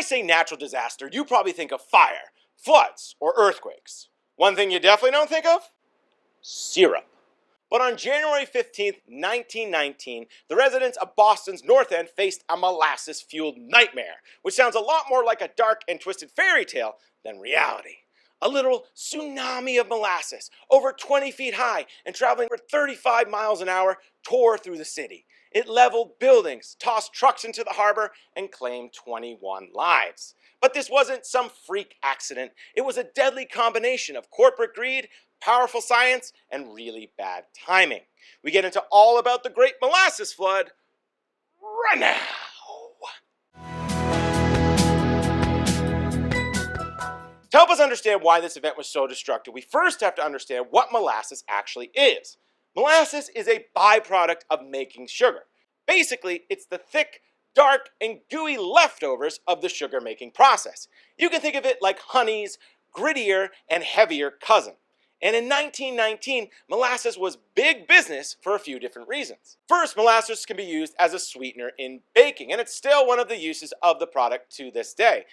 I say natural disaster, you probably think of fire, floods, or earthquakes. One thing you definitely don't think of? Syrup. But on January 15th, 1919, the residents of Boston's North End faced a molasses-fueled nightmare, which sounds a lot more like a dark and twisted fairy tale than reality. A literal tsunami of molasses, over 20 feet high and traveling for 35 miles an hour, tore through the city. It leveled buildings, tossed trucks into the harbor, and claimed 21 lives. But this wasn't some freak accident. It was a deadly combination of corporate greed, powerful science, and really bad timing. We get into all about the Great Molasses Flood right now. To help us understand why this event was so destructive, we first have to understand what molasses actually is. Molasses is a byproduct of making sugar. Basically, it's the thick, dark, and gooey leftovers of the sugar-making process. You can think of it like honey's grittier and heavier cousin. And in 1919, molasses was big business for a few different reasons. First, molasses can be used as a sweetener in baking, and it's still one of the uses of the product to this day.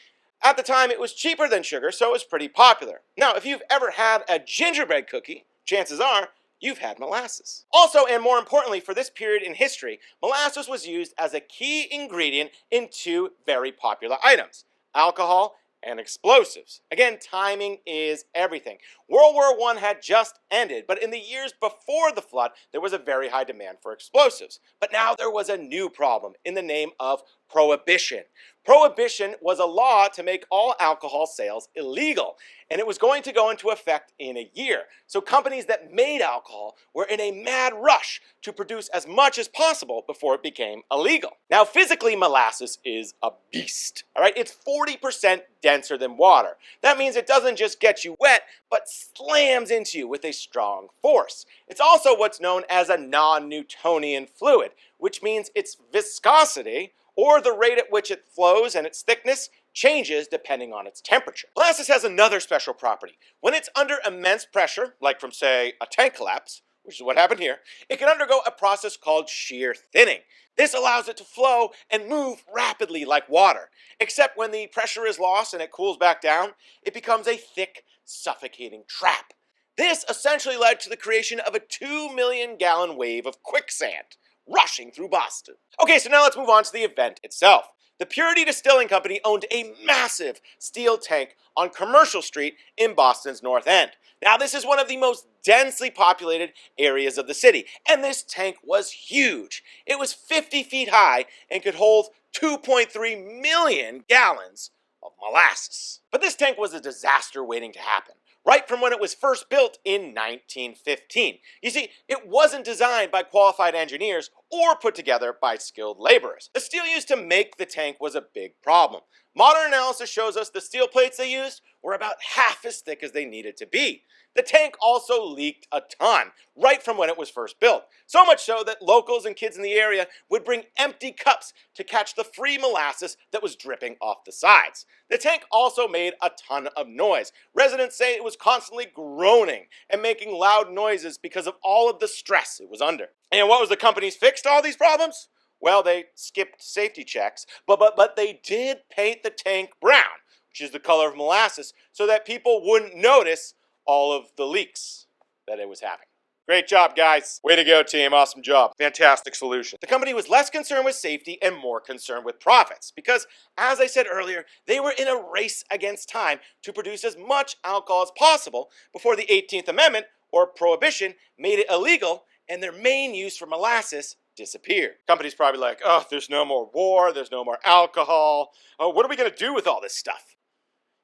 At the time, it was cheaper than sugar, so it was pretty popular. Now, if you've ever had a gingerbread cookie, chances are you've had molasses. Also, and more importantly for this period in history, molasses was used as a key ingredient in two very popular items: alcohol and explosives. Again, timing is everything. World War I had just ended, but in the years before the flood, there was a very high demand for explosives. But now there was a new problem in the name of Prohibition. Prohibition was a law to make all alcohol sales illegal, and it was going to go into effect in a year. So companies that made alcohol were in a mad rush to produce as much as possible before it became illegal. Now, physically, molasses is a beast. All right, it's 40% denser than water. That means it doesn't just get you wet, but slams into you with a strong force. It's also what's known as a non-Newtonian fluid, which means its viscosity, or the rate at which it flows and its thickness, changes depending on its temperature. Molasses has another special property. When it's under immense pressure, like from, say, a tank collapse, which is what happened here, it can undergo a process called shear thinning. This allows it to flow and move rapidly like water. Except when the pressure is lost and it cools back down, it becomes a thick, suffocating trap. This essentially led to the creation of a 2 million gallon wave of quicksand rushing through Boston. Okay, so now let's move on to the event itself. The Purity Distilling Company owned a massive steel tank on Commercial Street in Boston's North End. Now, this is one of the most densely populated areas of the city, and this tank was huge. It was 50 feet high and could hold 2.3 million gallons of molasses. But this tank was a disaster waiting to happen, right from when it was first built in 1915. You see, it wasn't designed by qualified engineers or put together by skilled laborers. The steel used to make the tank was a big problem. Modern analysis shows us the steel plates they used were about half as thick as they needed to be. The tank also leaked a ton, right from when it was first built. So much so that locals and kids in the area would bring empty cups to catch the free molasses that was dripping off the sides. The tank also made a ton of noise. Residents say it was constantly groaning and making loud noises because of all of the stress it was under. And what was the company's fix to all these problems? Well, they skipped safety checks, but they did paint the tank brown, which is the color of molasses, so that people wouldn't notice all of the leaks that it was having. Great job, guys. Way to go, team. Awesome job. Fantastic solution. The company was less concerned with safety and more concerned with profits because, as I said earlier, they were in a race against time to produce as much alcohol as possible before the 18th Amendment, or Prohibition, made it illegal and their main use for molasses disappeared. Companies probably like, oh, there's no more war, there's no more alcohol. Oh, what are we going to do with all this stuff?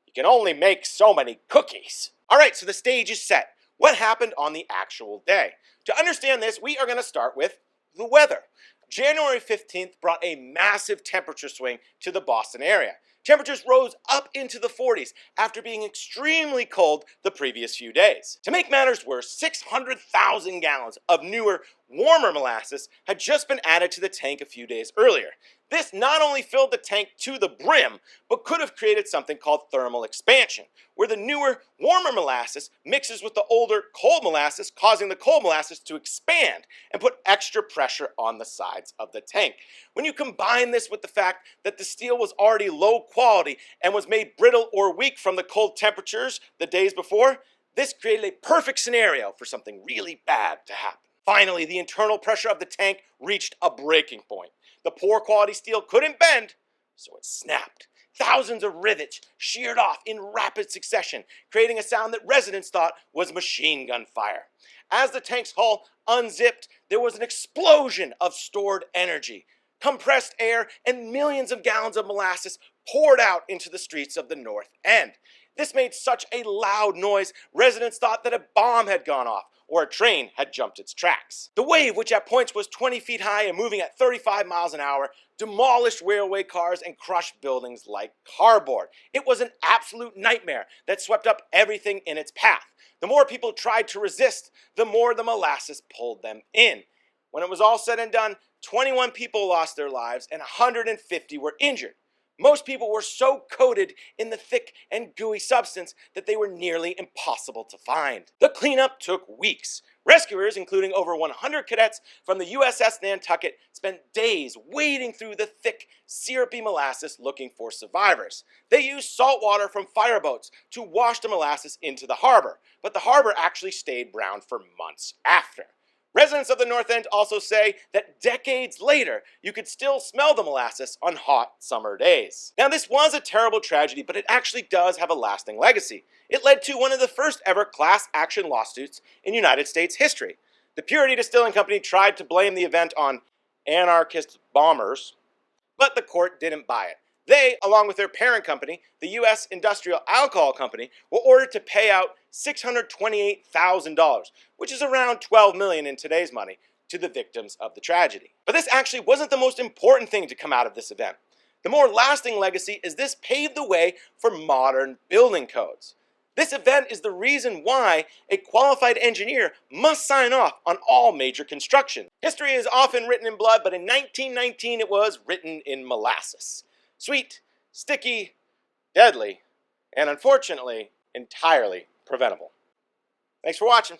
You can only make so many cookies. All right, so the stage is set. What happened on the actual day? To understand this, we are going to start with the weather. January 15th brought a massive temperature swing to the Boston area. Temperatures rose up into the 40s after being extremely cold the previous few days. To make matters worse, 600,000 gallons of newer, warmer molasses had just been added to the tank a few days earlier. This not only filled the tank to the brim, but could have created something called thermal expansion, where the newer, warmer molasses mixes with the older, cold molasses, causing the cold molasses to expand and put extra pressure on the sides of the tank. When you combine this with the fact that the steel was already low quality and was made brittle or weak from the cold temperatures the days before, this created a perfect scenario for something really bad to happen. Finally, the internal pressure of the tank reached a breaking point. The poor quality steel couldn't bend, so it snapped. Thousands of rivets sheared off in rapid succession, creating a sound that residents thought was machine gun fire. As the tank's hull unzipped, there was an explosion of stored energy. Compressed air and millions of gallons of molasses poured out into the streets of the north end. This made such a loud noise, residents thought that a bomb had gone off or a train had jumped its tracks. The wave, which at points was 20 feet high and moving at 35 miles an hour, demolished railway cars and crushed buildings like cardboard. It was an absolute nightmare that swept up everything in its path. The more people tried to resist, the more the molasses pulled them in. When it was all said and done, 21 people lost their lives and 150 were injured. Most people were so coated in the thick and gooey substance that they were nearly impossible to find. The cleanup took weeks. Rescuers, including over 100 cadets from the USS Nantucket, spent days wading through the thick, syrupy molasses looking for survivors. They used salt water from fireboats to wash the molasses into the harbor, but the harbor actually stayed brown for months after. Residents of the North End also say that decades later, you could still smell the molasses on hot summer days. Now, this was a terrible tragedy, but it actually does have a lasting legacy. It led to one of the first ever class action lawsuits in United States history. The Purity Distilling Company tried to blame the event on anarchist bombers, but the court didn't buy it. They, along with their parent company, the U.S. Industrial Alcohol Company, were ordered to pay out $628,000, which is around $12 million in today's money, to the victims of the tragedy. But this actually wasn't the most important thing to come out of this event. The more lasting legacy is this paved the way for modern building codes. This event is the reason why a qualified engineer must sign off on all major construction. History is often written in blood, but in 1919 it was written in molasses. Sweet, sticky, deadly, and unfortunately, entirely preventable. Thanks for watching.